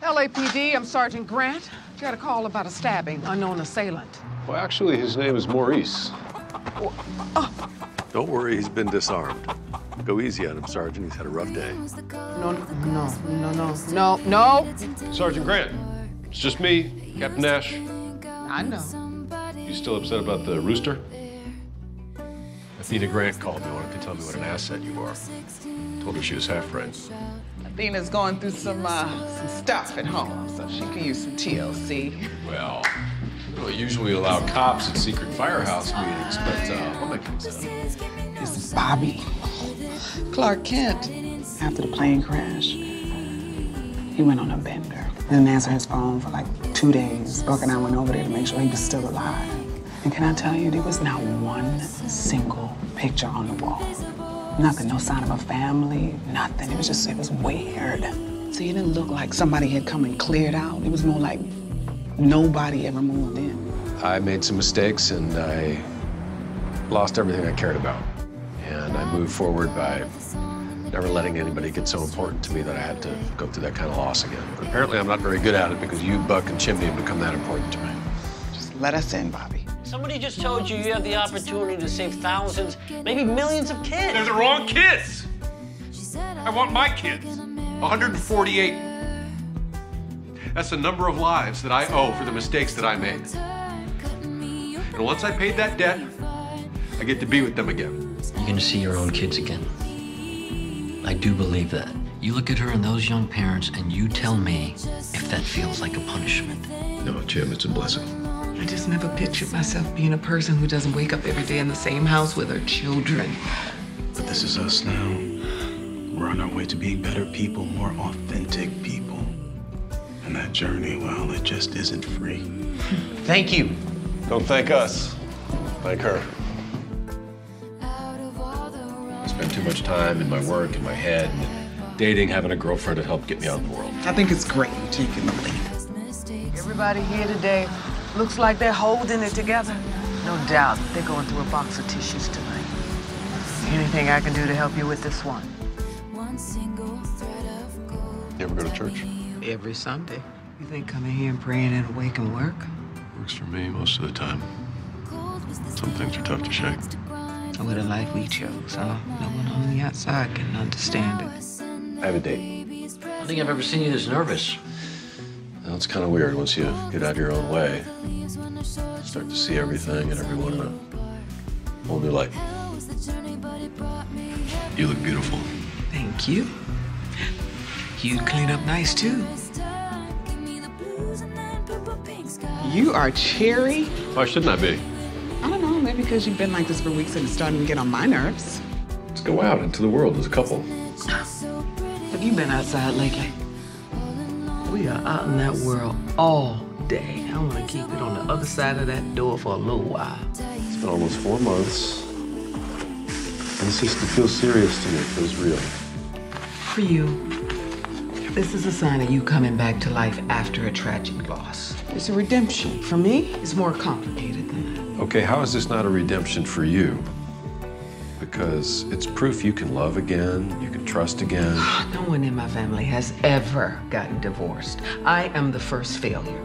LAPD, I'm Sergeant Grant. Got a call about a stabbing, unknown assailant. Well, actually, his name is Maurice. Don't worry, he's been disarmed. Go easy on him, Sergeant. He's had a rough day. No. Sergeant Grant, it's just me, Captain Nash. I know. You still upset about the rooster? Athena Grant called me, wanted to tell me what an asset you are. Told her she was half right. Athena's going through some stuff at home, so she could use some TLC. Well, we don't usually allow cops at secret firehouse meetings, but we'll make things up. This is Bobby. Clark Kent. After the plane crash, he went on a bender. Didn't answer his phone for like 2 days. Buck and I went over there to make sure he was still alive. And can I tell you, there was not one single picture on the wall. Nothing, no sign of a family, nothing. It was weird. See, it didn't look like somebody had come and cleared out. It was more like nobody ever moved in. I made some mistakes and I lost everything I cared about. And I moved forward by never letting anybody get so important to me that I had to go through that kind of loss again. But apparently I'm not very good at it because you, Buck, and Chimney have become that important to me. Just let us in, Bobby. Somebody just told you you have the opportunity to save thousands, maybe millions of kids. They're the wrong kids! I want my kids. 148. That's the number of lives that I owe for the mistakes that I made. And once I paid that debt, I get to be with them again. You're gonna see your own kids again. I do believe that. You look at her and those young parents and you tell me if that feels like a punishment. No, Jim, it's a blessing. I just never pictured myself being a person who doesn't wake up every day in the same house with her children. But this is us now. We're on our way to being better people, more authentic people. And that journey, well, it just isn't free. Thank you. Don't thank us. Thank her. I spend too much time in my work, in my head, and dating, having a girlfriend to help get me out in the world. I think it's great you're taking the lead. Everybody here today looks like they're holding it together. No doubt they're going through a box of tissues tonight. Anything I can do to help you with this one? You ever go to church? Every Sunday. You think coming here and praying in a way can work? Works for me most of the time. Some things are tough to shake. What a life we chose, huh? No one on the outside can understand it. I have a date. I don't think I've ever seen you this nervous. Well, it's kind of weird once you get out of your own way. Start to see everything and everyone in a whole new light. You look beautiful. Thank you. You clean up nice, too. You are cheery. Why shouldn't I be? I don't know, maybe because you've been like this for weeks and it's starting to get on my nerves. Let's go out into the world as a couple. Have you been outside lately? We are out in that world all day. I want to keep it on the other side of that door for a little while. It's been almost 4 months. And this just feels serious to me. It feels real. For you, this is a sign of you coming back to life after a tragic loss. It's a redemption. For me, it's more complicated than that. Okay, how is this not a redemption for you? Because it's proof you can love again, you can trust again. No one in my family has ever gotten divorced. I am the first failure.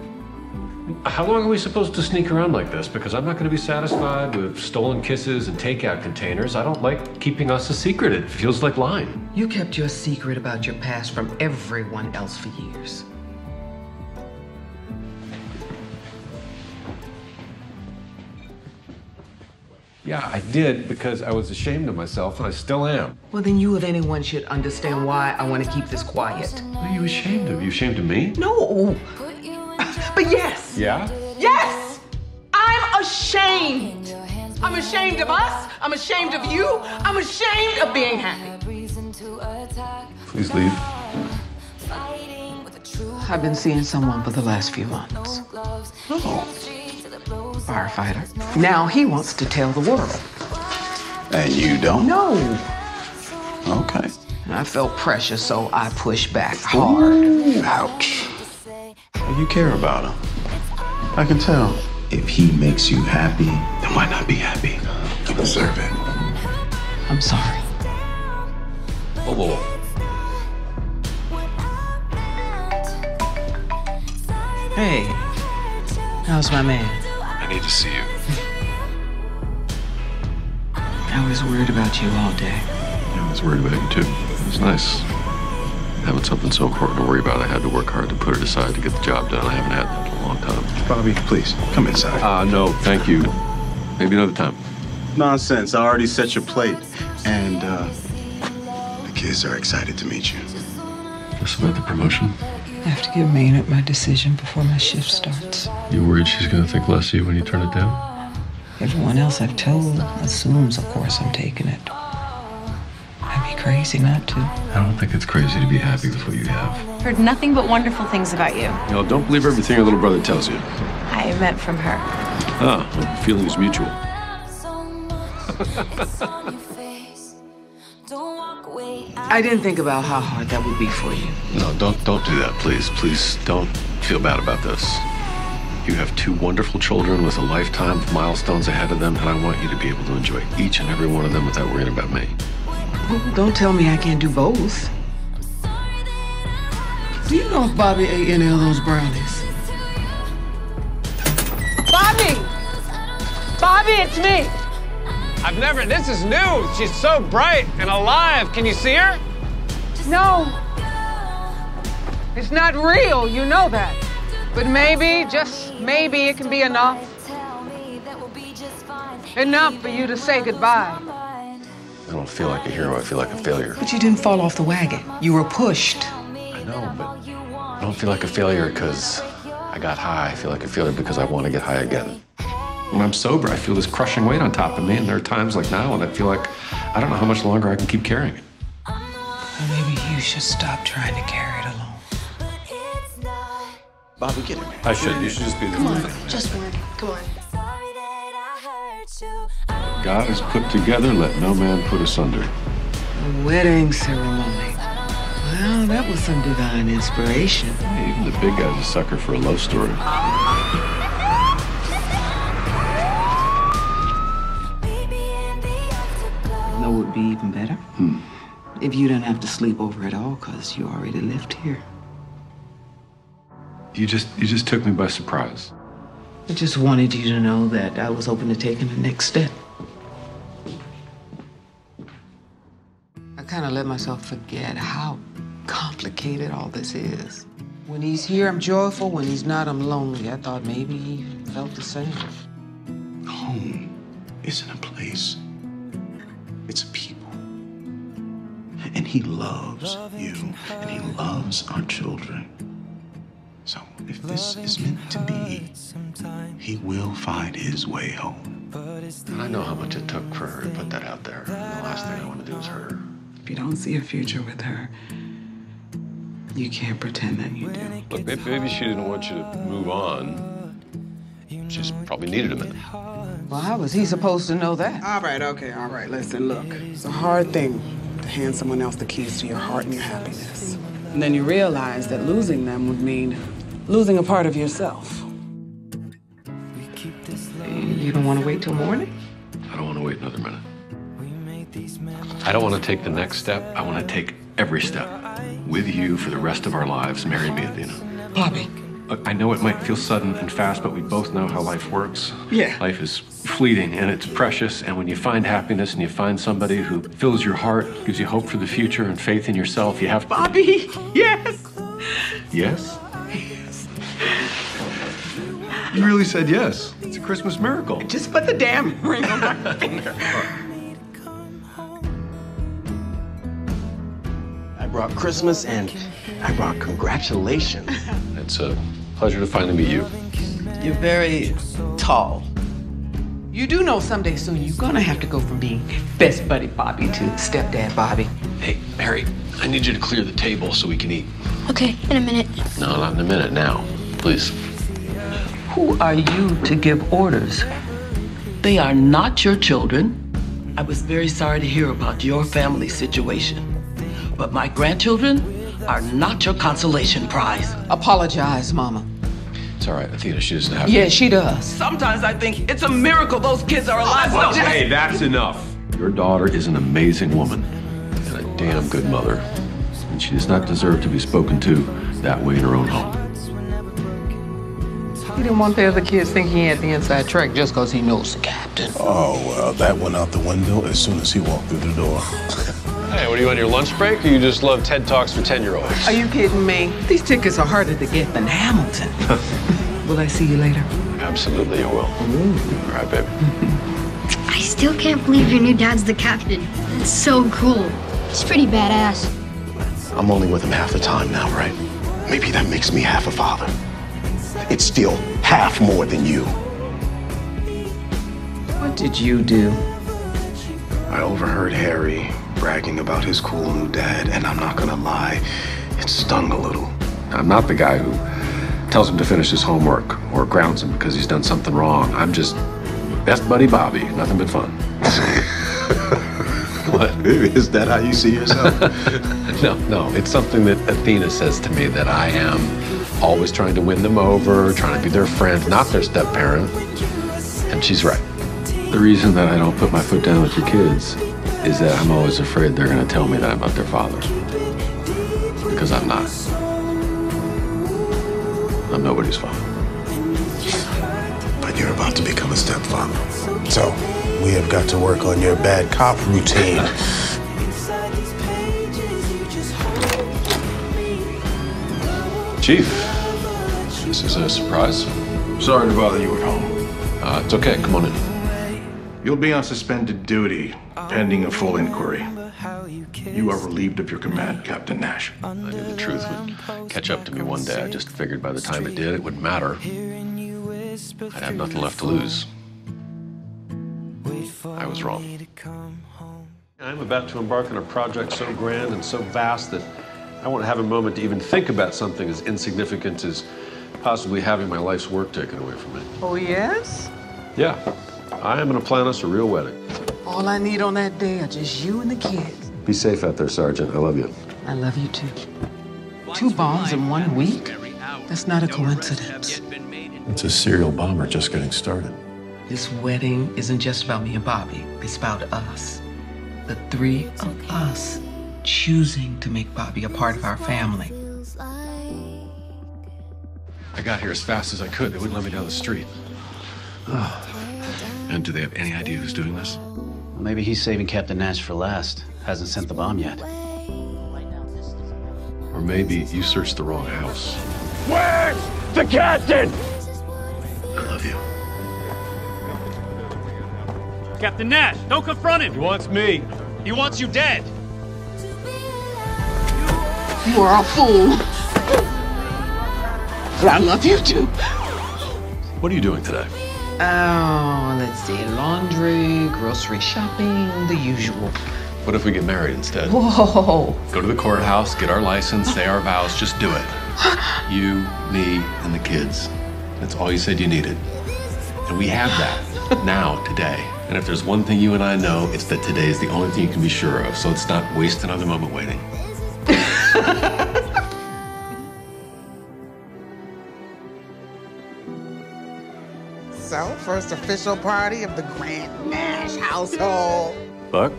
How long are we supposed to sneak around like this? Because I'm not going to be satisfied with stolen kisses and takeout containers. I don't like keeping us a secret. It feels like lying. You kept your secret about your past from everyone else for years. Yeah, I did because I was ashamed of myself, and I still am. Well, then you of anyone should understand why I want to keep this quiet. What are you ashamed of? You ashamed of me? No. But yes. Yeah? Yes! I'm ashamed. I'm ashamed of us. I'm ashamed of you. I'm ashamed of being happy. Please leave. I've been seeing someone for the last few months. Oh. Firefighter. Now he wants to tell the world. And you don't? No. Okay. And I felt pressure, so I pushed back hard. Ooh, ouch. You care about him. I can tell. If he makes you happy, then why not be happy? You deserve it. I'm sorry. Whoa, whoa, whoa. Hey, how's my man? I need to see you. I was worried about you all day. I was worried about you, too. It was nice. Having something so important to worry about, I had to work hard to put it aside to get the job done. I haven't had that in a long time. Bobby, please, come inside. No, thank you. Maybe another time. Nonsense. I already set your plate. And, the kids are excited to meet you. Just about the promotion? I have to give Maynard my decision before my shift starts. You worried she's gonna think less of you when you turn it down? Everyone else I've told assumes, of course, I'm taking it. I'd be crazy not to. I don't think it's crazy to be happy with what you have. Heard nothing but wonderful things about you. You know, don't believe everything your little brother tells you. I meant from her. Ah, well, the feeling is mutual. I didn't think about how hard that would be for you. No, don't do that, please. Please don't feel bad about this. You have two wonderful children with a lifetime of milestones ahead of them, and I want you to be able to enjoy each and every one of them without worrying about me. Well, don't tell me I can't do both. Do you know if Bobby ate any of those brownies? Bobby! Bobby, it's me! This is new. She's so bright and alive. Can you see her? No. It's not real, you know that. But maybe, just maybe, it can be enough. Enough for you to say goodbye. I don't feel like a hero, I feel like a failure. But you didn't fall off the wagon. You were pushed. I know, but I don't feel like a failure because I got high. I feel like a failure because I want to get high again. When I'm sober, I feel this crushing weight on top of me, and there are times like now when I feel like I don't know how much longer I can keep carrying it. Well, maybe you should stop trying to carry it alone. Bobby, get in here. I should. You should just be the one. Just one. Come on. God is put together, let no man put asunder. A wedding ceremony. Well, that was some divine inspiration. Even the big guy's a sucker for a love story. Know what would be even better? If you didn't have to sleep over at all, because you already lived here. You just took me by surprise. I just wanted you to know that I was open to taking the next step. I kind of let myself forget how complicated all this is. When he's here, I'm joyful. When he's not, I'm lonely. I thought maybe he felt the same. Home isn't a place. It's a people. And he loves you, and he loves our children. So if this is meant to be, he will find his way home. And I know how much it took for her to put that out there. And the last thing I want to do is hurt her. If you don't see a future with her, you can't pretend that you do. Look, maybe she didn't want you to move on. She just probably needed a minute. Well, how was he supposed to know that? All right, okay, all right. Listen, look. It's a hard thing to hand someone else the keys to your heart and your happiness. And then you realize that losing them would mean losing a part of yourself. You don't want to wait till morning? I don't want to wait another minute. I don't want to take the next step. I want to take every step. With you for the rest of our lives. Marry me, Athena. Bobby. Look, I know it might feel sudden and fast, but we both know how life works. Yeah. Life is fleeting and it's precious, and when you find happiness and you find somebody who fills your heart, gives you hope for the future and faith in yourself, you have to... Bobby, yes! Yes? You really said yes. It's a Christmas miracle. Just put the damn ring on my finger. I brought Christmas and I brought congratulations. It's a pleasure to finally meet you. You're very tall. You do know someday soon you're gonna have to go from being best buddy Bobby to stepdad Bobby. Hey, Mary, I need you to clear the table so we can eat. Okay, in a minute. No, not in a minute, now. Please. Who are you to give orders? They are not your children. I was very sorry to hear about your family situation. But my grandchildren are not your consolation prize. Apologize, Mama. It's all right, Athena, she doesn't have Yeah, she does. Sometimes I think it's a miracle those kids are alive. Hey, that's enough. Your daughter is an amazing woman and a damn good mother. And she does not deserve to be spoken to that way in her own home. He didn't want the other kids thinking he had the inside track just because he knows the captain. Oh, well, that went out the window as soon as he walked through the door. Hey, what are you on your lunch break, or you just love TED Talks for 10-year-olds? Are you kidding me? These tickets are harder to get than Hamilton. Will I see you later? Absolutely, you will. All right, baby. I still can't believe your new dad's the captain. That's so cool. He's pretty badass. I'm only with him half the time now, right? Maybe that makes me half a father. It's still half more than you. What did you do? I overheard Harry bragging about his cool new dad, and I'm not gonna lie, it stung a little. I'm not the guy who tells him to finish his homework or grounds him because he's done something wrong. I'm just best buddy Bobby, nothing but fun. What? Is that how you see yourself? No, it's something that Athena says to me, that I am always trying to win them over, trying to be their friend, not their step-parent. And she's right. The reason that I don't put my foot down with your kids is that I'm always afraid they're going to tell me that I'm not their father. Because I'm not. I'm nobody's father. But you're about to become a stepfather. So, we have got to work on your bad cop routine. Chief, this is a surprise. Sorry to bother you at home. It's okay, come on in. You'll be on suspended duty, pending a full inquiry. You are relieved of your command, Captain Nash. I knew the truth would catch up to me one day. I just figured by the time it did, it wouldn't matter. I'd have nothing left to lose. I was wrong. I'm about to embark on a project so grand and so vast that I won't have a moment to even think about something as insignificant as possibly having my life's work taken away from me. Oh, yes? Yeah, I am going to plan us a real wedding. All I need on that day are just you and the kids. Be safe out there, Sergeant. I love you. I love you, too. 2 bombs in 1 week? That's not a coincidence. It's a serial bomber just getting started. This wedding isn't just about me and Bobby. It's about us. The 3 of us choosing to make Bobby a part of our family. I got here as fast as I could. They wouldn't let me down the street. And do they have any idea who's doing this? Well, maybe he's saving Captain Nash for last. Hasn't sent the bomb yet. Or maybe you searched the wrong house. Where's the captain? I love you. Captain Nash, don't confront him. He wants me. He wants you dead. You are a fool. But I love you, too. What are you doing today? Oh, let's see. Laundry, grocery shopping, the usual. What if we get married instead? Whoa. Go to the courthouse, get our license, say our vows, just do it. You, me, and the kids. That's all you said you needed. And we have that now, today. And if there's one thing you and I know, it's that today is the only thing you can be sure of. So let's not waste another moment waiting. So, first official party of the Grand Nash household. Buck?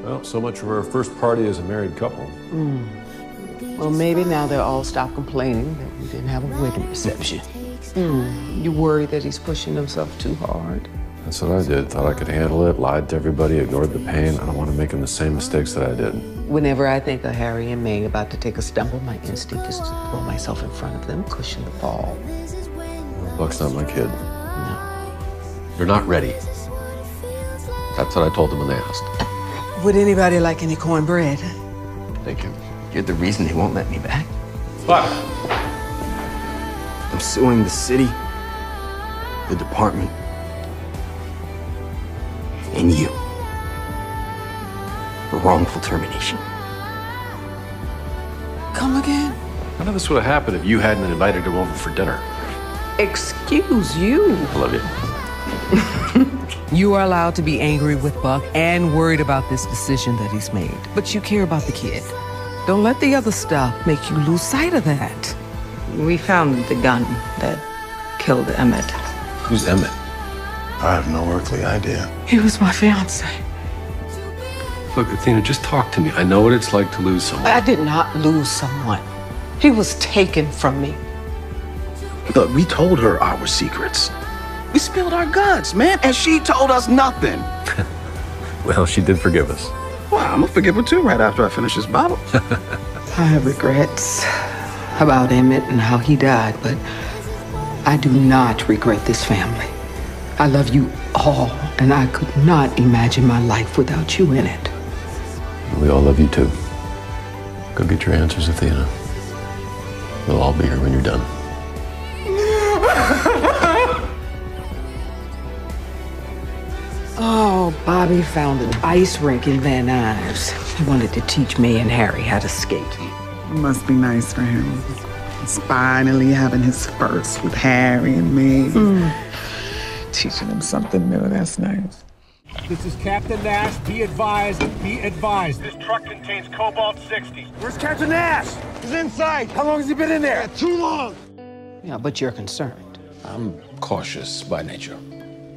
Well, so much for our first party as a married couple. Well, maybe now they'll all stop complaining that we didn't have a wedding reception. You worry that he's pushing himself too hard? That's what I did. Thought I could handle it, lied to everybody, ignored the pain. I don't want to make him the same mistakes that I did. Whenever I think of Harry and May about to take a stumble, my instinct is to throw myself in front of them, cushion the fall. Buck's not my kid. No. You're not ready. That's what I told them when they asked. Would anybody like any cornbread? Thank you. You're the reason they won't let me back. Buck! I'm suing the city, the department, and you for wrongful termination. Come again? None of this would have happened if you hadn't invited him over for dinner. Excuse you. I love you. You are allowed to be angry with Buck and worried about this decision that he's made. But you care about the kid. Don't let the other stuff make you lose sight of that. We found the gun that killed Emmett. Who's Emmett? I have no earthly idea. He was my fiance. Look, Athena, just talk to me. I know what it's like to lose someone. I did not lose someone. He was taken from me. Look, we told her our secrets. We spilled our guts, man, and she told us nothing. Well, she did forgive us. Well, I'm gonna forgive her too right after I finish this bottle. I have regrets about Emmett and how he died, but I do not regret this family. I love you all, and I could not imagine my life without you in it. We all love you too. Go get your answers, Athena. We'll all be here when you're done. Oh, Bobby found an ice rink in Van Nuys. He wanted to teach me and Harry how to skate. It must be nice for him. He's finally having his first with Harry and me. Teaching him something new, that's nice. This is Captain Nash. Be advised, be advised. This truck contains Cobalt-60. Where's Captain Nash? He's inside. How long has he been in there? Too long. Yeah, but you're concerned. I'm cautious by nature.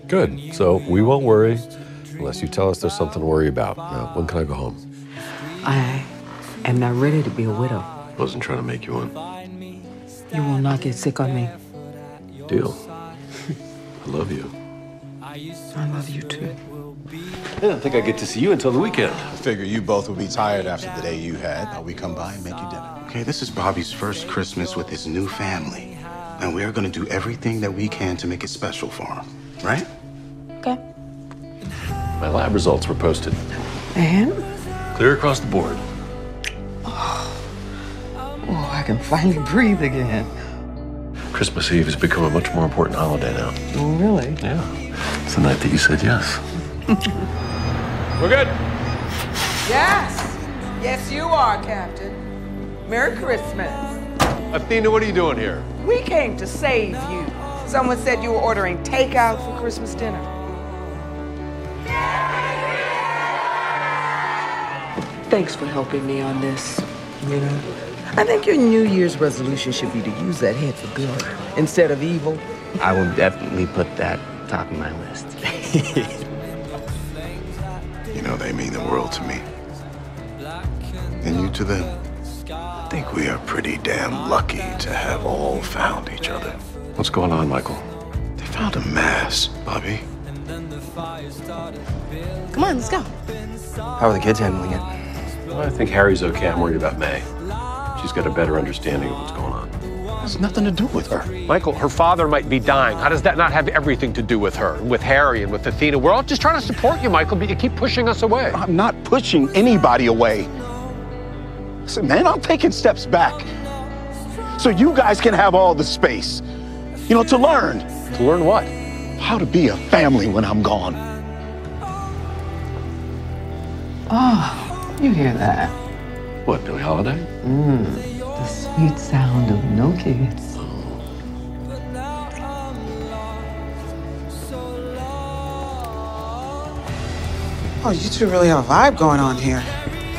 Good. So we won't worry unless you tell us there's something to worry about. Now, when can I go home? I am not ready to be a widow. Wasn't trying to make you one. You will not get sick on me. Deal. I love you. I love you too. I didn't think I'd get to see you until the weekend. I figure you both would be tired after the day you had. Thought we'd come by and make you dinner. Okay, this is Bobby's first Christmas with his new family. And we are gonna do everything that we can to make it special for him, right? Okay. My lab results were posted. And? Clear across the board. Oh, I can finally breathe again. Christmas Eve has become a much more important holiday now. Oh, really? Yeah. It's the night that you said yes. We're good. Yes. Yes, you are, Captain. Merry Christmas. Athena, what are you doing here? We came to save you. Someone said you were ordering takeout for Christmas dinner. Thanks for helping me on this, you know. I think your New Year's resolution should be to use that head for good instead of evil. I will definitely put that top of my list. You know, they mean the world to me. And you to them. I think we are pretty damn lucky to have all found each other. What's going on, Michael? They found a mass, Bobby. Come on, let's go. How are the kids handling it? Well, I think Harry's okay. I'm worried about May. She's got a better understanding of what's going on. It has nothing to do with her. Michael, her father might be dying. How does that not have everything to do with her, and with Harry, and with Athena? We're all just trying to support you, Michael, but you keep pushing us away. I'm not pushing anybody away. Listen, man, I'm taking steps back so you guys can have all the space, you know, to learn. To learn what? How to be a family when I'm gone. Oh, you hear that? What, Billie Holiday? The sweet sound of no kids. Oh, you two really have a vibe going on here.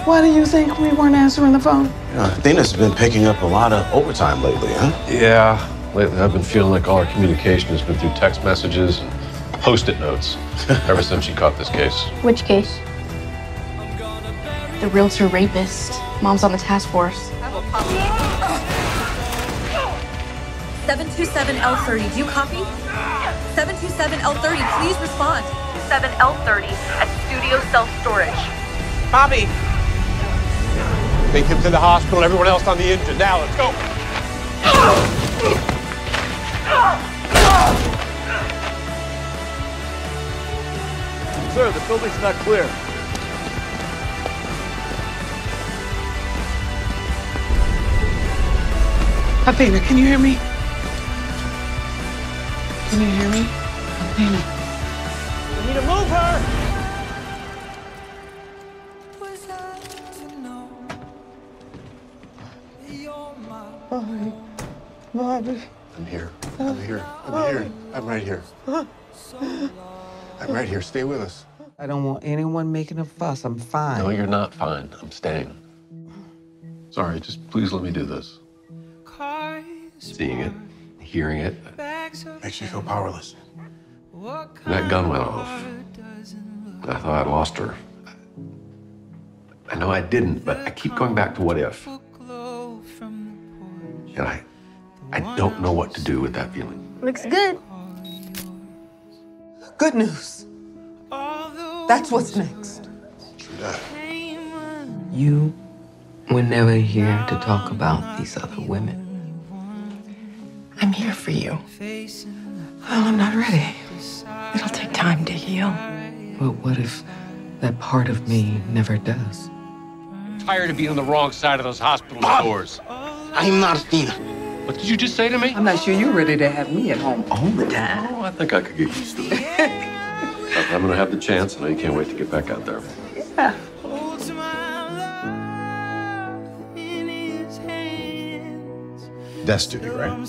Why do you think we weren't answering the phone? Athena's been picking up a lot of overtime lately, huh? Yeah. Lately, I've been feeling like all our communication has been through text messages and Post-it notes ever since she caught this case. Which case? The realtor rapist. Mom's on the task force. 727L30, do you copy? 727L30, please respond. 7L30 at Studio Self-Storage. Bobby! Take him to the hospital, everyone else on the engine. Now, let's go. Sir, the building's not clear. Athena, can you hear me? Can you hear me? Athena. We need to move her! Bobby. Bobby. I'm here. I'm here. I'm here. I'm right here. I'm right here. Stay with us. I don't want anyone making a fuss. I'm fine. No, you're not fine. I'm staying. Sorry, just please let me do this. Seeing it, hearing it. Makes you feel powerless. That gun went off. I thought I'd lost her. I know I didn't, but I keep going back to what if. And I don't know what to do with that feeling. Looks good. Good news. That's what's next. You were never here to talk about these other women. I'm here for you. Well, I'm not ready. It'll take time to heal. But what if that part of me never does? I'm tired of being on the wrong side of those hospital doors. I'm not Athena. What did you just say to me? I'm not sure you're ready to have me at home all the time. Oh, I think I could get used to it. I'm gonna have the chance, and I can't wait to get back out there. Yeah. Destiny, right?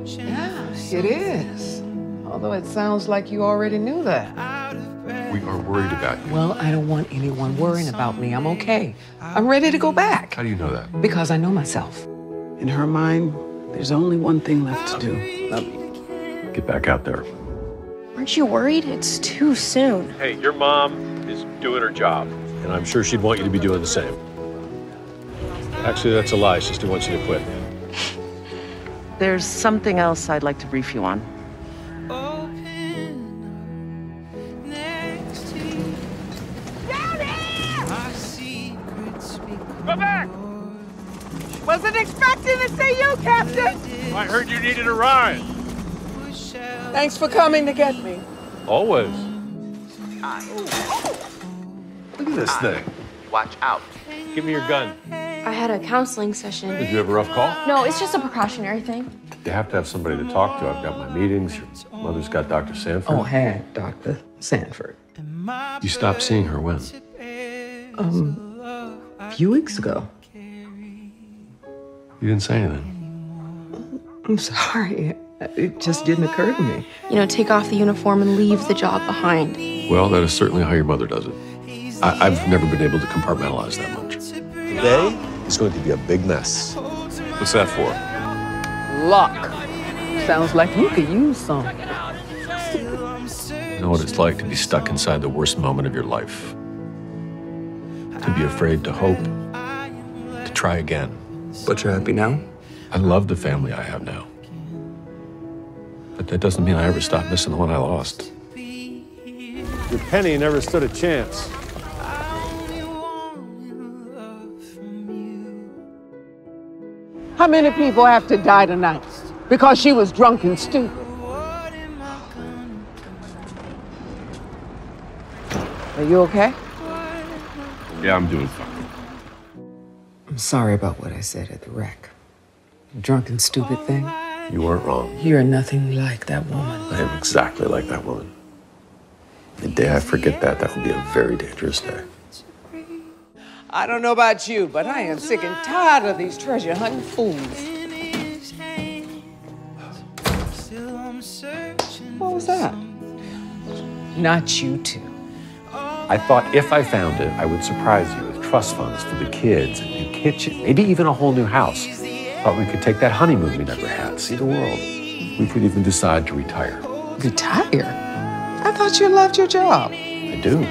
Yeah, it is. Although it sounds like you already knew that. We are worried about you. Well, I don't want anyone worrying about me. I'm okay. I'm ready to go back. How do you know that? Because I know myself. In her mind, there's only one thing left to do. Get back out there. Aren't you worried? It's too soon. Hey, your mom is doing her job, and I'm sure she'd want you to be doing the same. Actually, that's a lie. Sister wants you to quit. There's something else I'd like to brief you on. Go back! Wasn't expecting to see you, Captain. I heard you needed a ride. Thanks for coming to get me. Always. Look at this thing. Watch out. Give me your gun. I had a counseling session. Did you have a rough call? No, it's just a precautionary thing. You have to have somebody to talk to. I've got my meetings. Your mother's got Dr. Sanford. Oh, had Dr. Sanford. You stopped seeing her when? A few weeks ago. You didn't say anything. I'm sorry. It just didn't occur to me. You know, take off the uniform and leave the job behind. Well, that is certainly how your mother does it. I've never been able to compartmentalize that much. Today is going to be a big mess. What's that for? Luck. Sounds like you could use some. You know what it's like to be stuck inside the worst moment of your life. To be afraid to hope. To try again. But you're happy now? I love the family I have now. But that doesn't mean I ever stopped missing the one I lost. Your Penny never stood a chance. How many people have to die tonight because she was drunk and stupid? Are you okay? Yeah, I'm doing fine. I'm sorry about what I said at the wreck. The drunken, stupid thing. You weren't wrong. You're nothing like that woman. I am exactly like that woman. The day I forget that, that will be a very dangerous day. I don't know about you, but I am sick and tired of these treasure hunting fools. What was that? Not you two. I thought if I found it, I would surprise you with trust funds for the kids, a new kitchen, maybe even a whole new house. Thought we could take that honeymoon we never had, see the world. We could even decide to retire. Retire? I thought you loved your job. I do.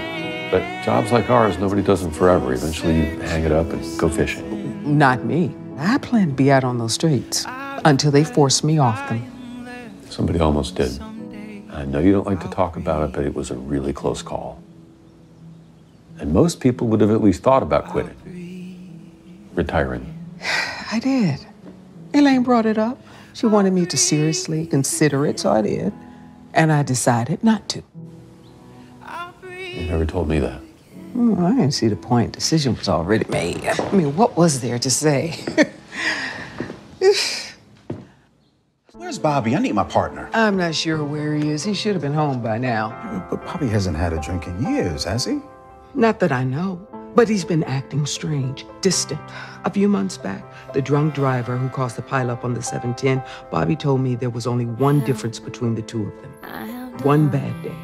But jobs like ours, nobody does them forever. Eventually you hang it up and go fishing. Not me. I plan to be out on those streets until they force me off them. Somebody almost did. I know you don't like to talk about it, but it was a really close call. And most people would have at least thought about quitting. Retiring. I did. Elaine brought it up. She wanted me to seriously consider it, so I did. And I decided not to. You never told me that. I didn't see the point. Decision was already made. I mean, what was there to say? Where's Bobby? I need my partner. I'm not sure where he is. He should have been home by now. But Bobby hasn't had a drink in years, has he? Not that I know. But he's been acting strange, distant. A few months back, the drunk driver who caused the pileup on the 710, Bobby told me there was only one difference between the two of them. One bad day.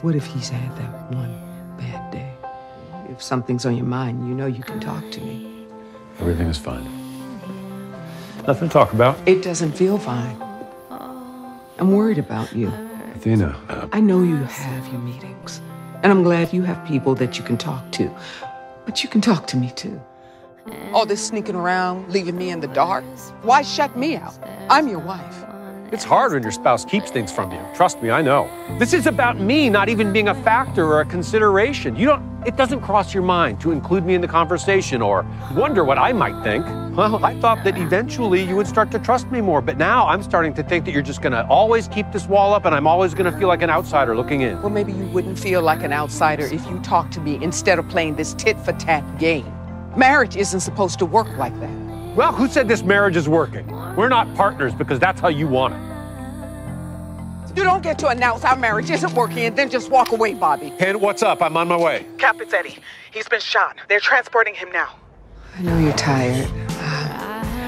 What if he's had that one bad day? If something's on your mind, you know you can talk to me. Everything is fine. Nothing to talk about. It doesn't feel fine. I'm worried about you. Athena. I know you have your meetings, and I'm glad you have people that you can talk to. But you can talk to me, too. All this sneaking around, leaving me in the dark. Why shut me out? I'm your wife. It's hard when your spouse keeps things from you. Trust me, I know. This is about me not even being a factor or a consideration. It doesn't cross your mind to include me in the conversation or wonder what I might think. Well, I thought that eventually you would start to trust me more, but now I'm starting to think that you're just gonna always keep this wall up and I'm always gonna feel like an outsider looking in. Well, maybe you wouldn't feel like an outsider if you talked to me instead of playing this tit-for-tat game. Marriage isn't supposed to work like that. Well, who said this marriage is working? We're not partners because that's how you want it. You don't get to announce our marriage isn't working and then just walk away, Bobby. And what's up? I'm on my way. Cap, it's Eddie. He's been shot. They're transporting him now. I know you're tired,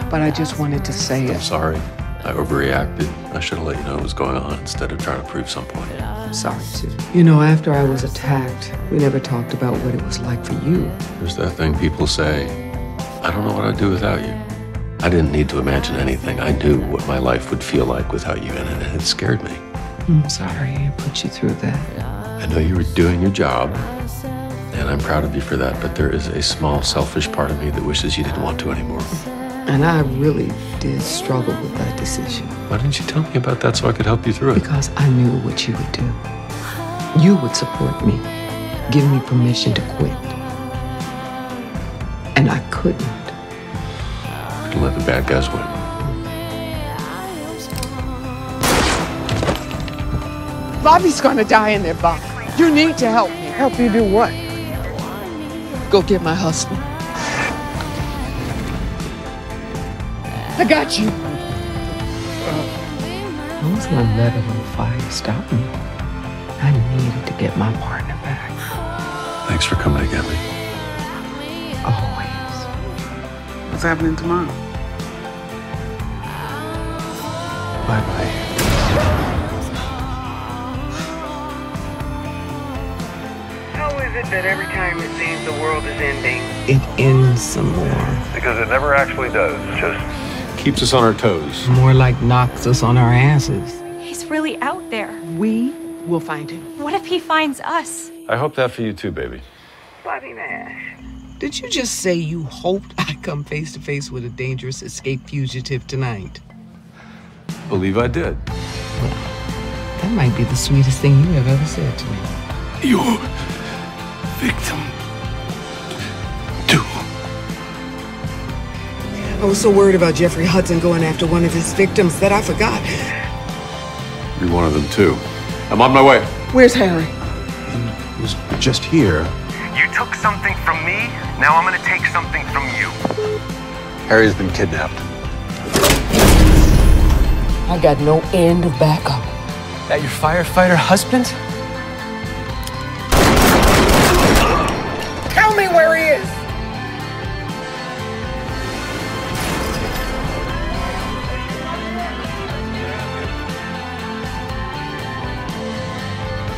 but I just wanted to say it. I'm sorry. I overreacted. I should have let you know what was going on instead of trying to prove some point. I'm sorry, too. You know, after I was attacked, we never talked about what it was like for you. There's that thing people say, I don't know what I'd do without you. I didn't need to imagine anything. I knew what my life would feel like without you in it, and it scared me. I'm sorry I put you through that. I know you were doing your job, and I'm proud of you for that, but there is a small, selfish part of me that wishes you didn't want to anymore. And I really did struggle with that decision. Why didn't you tell me about that so I could help you through it? Because I knew what you would do. You would support me, give me permission to quit. And I couldn't. Couldn't let the bad guys win. Bobby's gonna die in there, Bob. You need to help me. Help you do what? Go get my husband. I got you. I was gonna let a little fire stop me. I needed to get my partner back. Thanks for coming to get me. Always. What's happening tomorrow? Bye-bye. How is it that every time it seems the world is ending, it ends some more? Because it never actually does. Just keeps us on our toes. More like knocks us on our asses. He's really out there. We will find him. What if he finds us? I hope that for you too, baby. Bobby Nash. Did you just say you hoped I'd come face to face with a dangerous escape fugitive tonight? Believe I did. Well, that might be the sweetest thing you have ever said to me. Your victim. I was so worried about Jeffrey Hudson going after one of his victims that I forgot. You're one of them too. I'm on my way. Where's Harry? He was just here. You took something from me, now I'm gonna take something from you. Harry's been kidnapped. I got no end of backup. That your firefighter husband? Tell me where he is!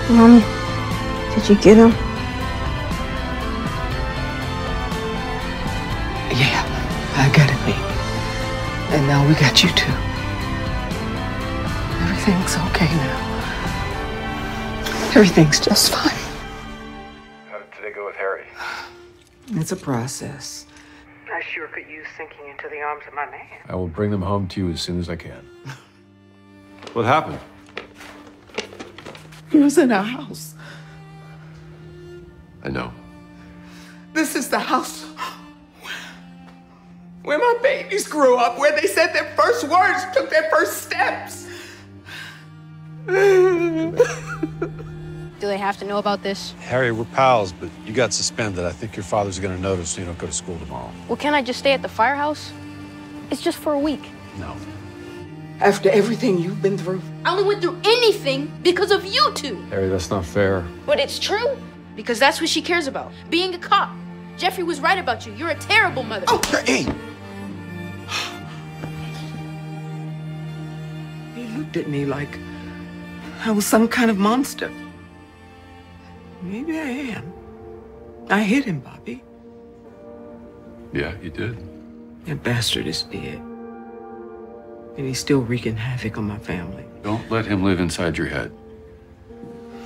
Mommy, did you get him? Yeah, I got it, baby. And now we got you too. Everything's okay now. Everything's just fine. How did today go with Harry? It's a process. I sure could use sinking into the arms of my man. I will bring them home to you as soon as I can. What happened? He was in our house. I know. This is the house where my babies grew up, where they said their first words, took their first steps. Do they have to know about this? Harry, we're pals, but you got suspended. I think your father's gonna notice so you don't go to school tomorrow. Well, can't I just stay at the firehouse? It's just for a week. No. After everything you've been through. I only went through anything because of you two. Harry, that's not fair. But it's true, because that's what she cares about. Being a cop. Jeffrey was right about you. You're a terrible mother. Oh, hey! He looked at me like I was some kind of monster. Maybe I am. I hit him, Bobby. Yeah, you did. That bastard is dead. And he's still wreaking havoc on my family. Don't let him live inside your head.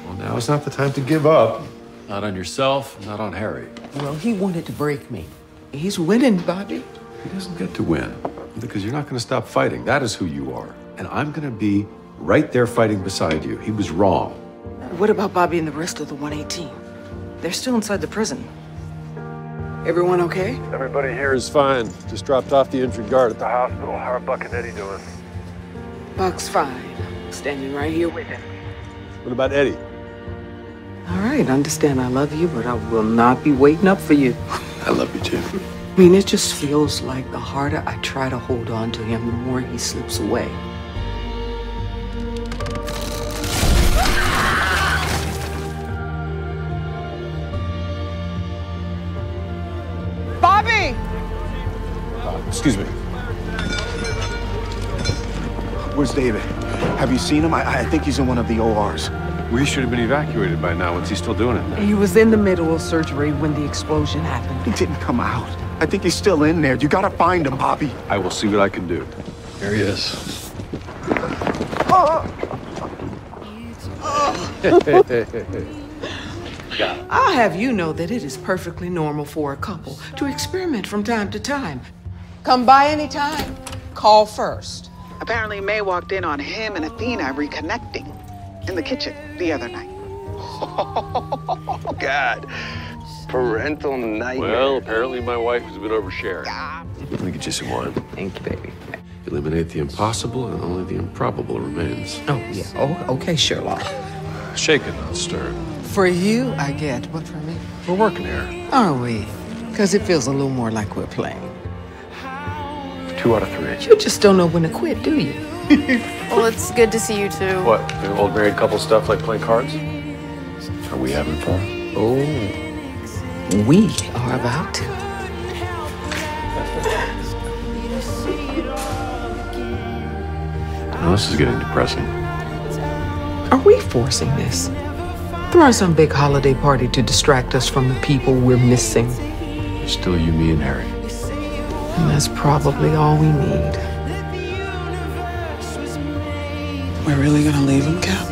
Well, now it's not the time to give up. Not on yourself, not on Harry. Well, he wanted to break me. He's winning, Bobby. He doesn't get to win because you're not going to stop fighting. That is who you are. And I'm going to be right there fighting beside you. He was wrong. What about Bobby and the rest of the 118? They're still inside the prison. Everyone okay? Everybody here is fine. Just dropped off the injured guard at the hospital. How are Buck and Eddie doing? Buck's fine. Standing right here with him. What about Eddie? All right, understand I love you, but I will not be waiting up for you. I love you too. I mean, it just feels like the harder I try to hold on to him, the more he slips away. Bobby! Excuse me. Where's David? Have you seen him? I think he's in one of the ORs. We should have been evacuated by now. What's he still doing it? He was in the middle of surgery when the explosion happened. He didn't come out. I think he's still in there. You gotta find him, Bobby. I will see what I can do. Here he is. I'll have you know that it is perfectly normal for a couple to experiment from time to time. Come by anytime. Call first. Apparently, May walked in on him and Athena reconnecting in the kitchen the other night. Oh, God. Parental nightmare. Well, apparently my wife has been oversharing. Let me get you some wine. Thank you, baby. Eliminate the impossible and only the improbable remains. Oh, yeah. Oh, okay, Sherlock. Shake it, not stir it. For you, I get, but for me? We're working here. Are we? Because it feels a little more like we're playing. 2 out of 3. You just don't know when to quit, do you? Well, it's good to see you too. What? The old married couple stuff like playing cards? Are we having fun? Oh, we are about to. Now, this is getting depressing. Are we forcing this? Throw some big holiday party to distract us from the people we're missing. It's still you, me, and Harry. And that's probably all we need. We're really gonna leave him, Cap?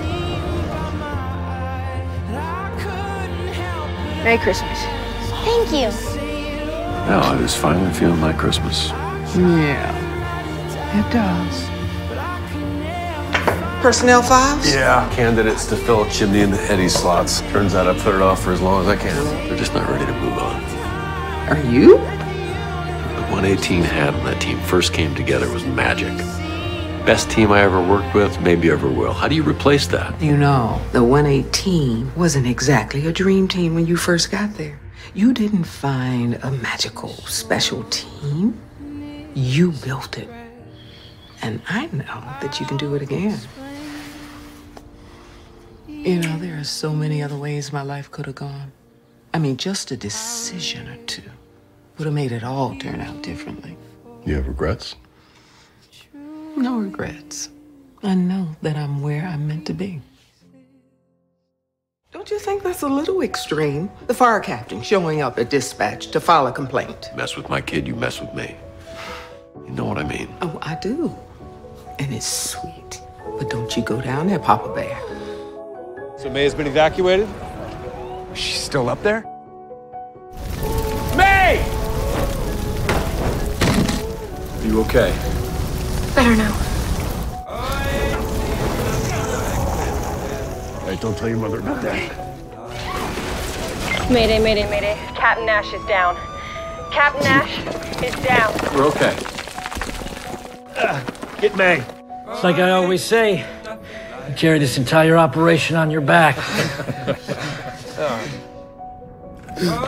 Merry Christmas. Thank you. Now, it is finally feeling like Christmas. Yeah, it does. Personnel files? Yeah. Candidates to fill a chimney in the Eddie slots. Turns out I put it off for as long as I can. They're just not ready to move on. Are you? The 118 had when that team first came together was magic. Best team I ever worked with, maybe ever will. How do you replace that? You know, the 118 wasn't exactly a dream team when you first got there. You didn't find a magical special team. You built it. And I know that you can do it again. You know, there are so many other ways my life could have gone. I mean, just a decision or two would have made it all turn out differently. You have regrets? No regrets. I know that I'm where I'm meant to be. Don't you think that's a little extreme? The fire captain showing up at dispatch to file a complaint. Mess with my kid, you mess with me. You know what I mean? Oh, I do. And it's sweet. But don't you go down there, Papa Bear. So May has been evacuated? She's still up there? May! Are you okay? Better now. Hey, don't tell your mother about that. Mayday, mayday, mayday. Captain Nash is down. Captain Nash is down. We're okay. Get May. It's like I always say, you carry this entire operation on your back.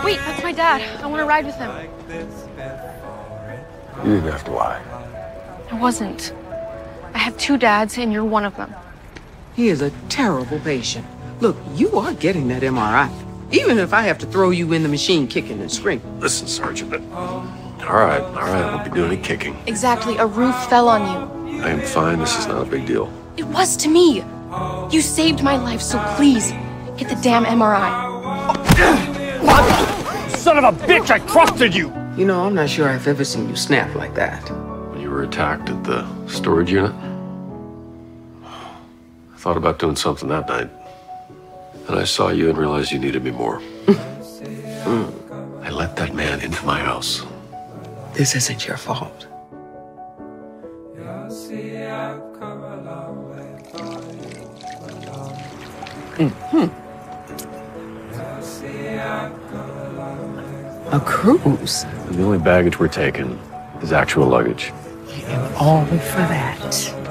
Wait, that's my dad. I want to ride with him. You didn't have to lie. I wasn't. I have 2 dads, and you're one of them. He is a terrible patient. Look, you are getting that MRI. Even if I have to throw you in the machine kicking and screaming. Listen, Sergeant. All right, I won't be doing any kicking. Exactly. A roof fell on you. I am fine. This is not a big deal. It was to me. You saved my life, so please, get the damn MRI. Son of a bitch, I trusted you! You know, I'm not sure I've ever seen you snap like that. When you were attacked at the storage unit, I thought about doing something that night. And I saw you and realized you needed me more. I let that man into my house. This isn't your fault. A cruise? The only baggage we're taking is actual luggage. And all for that.